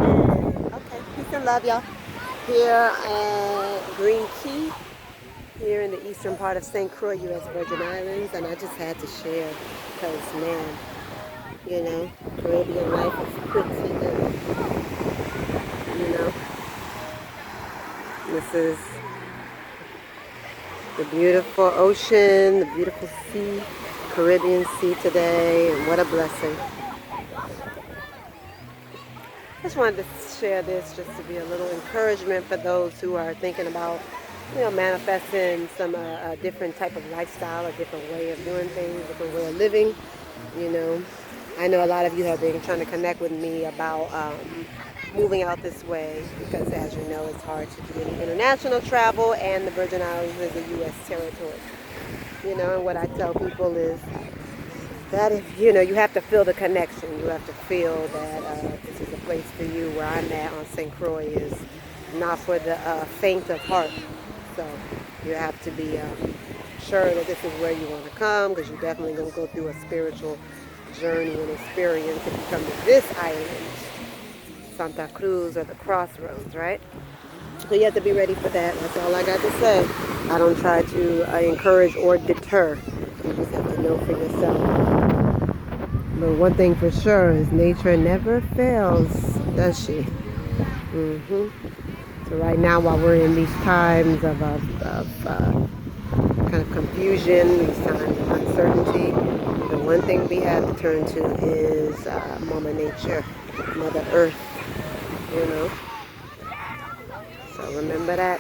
Okay, peace and love, y'all. Here at Green Key, here in the eastern part of St. Croix, U.S. Virgin Islands, and I just had to share because, man, Caribbean life is pretty good. You know, this is the beautiful ocean, the beautiful sea, Caribbean Sea today, and what a blessing. Just wanted to share this just to be a little encouragement for those who are thinking about, manifesting some different type of lifestyle, a different way of doing things, different way of living. You know, I know a lot of you have been trying to connect with me about moving out this way because, as you know, it's hard to do any international travel, and the Virgin Islands is a U.S. territory. And what I tell people is that if you have to feel the connection. You have to feel that this is a place for you. Where I'm at on St. Croix is not for the faint of heart. So you have to be sure that this is where you want to come, because you're definitely going to go through a spiritual journey and experience if you come to this island, Santa Cruz, or the crossroads, right? So you have to be ready for that. That's all I got to say. I don't try to encourage or deter. You just have to know for yourself. But one thing for sure is nature never fails, does she? So right now, while we're in these times of kind of confusion, these times of uncertainty, the one thing we have to turn to is Mama Nature, Mother Earth, you know. So remember that.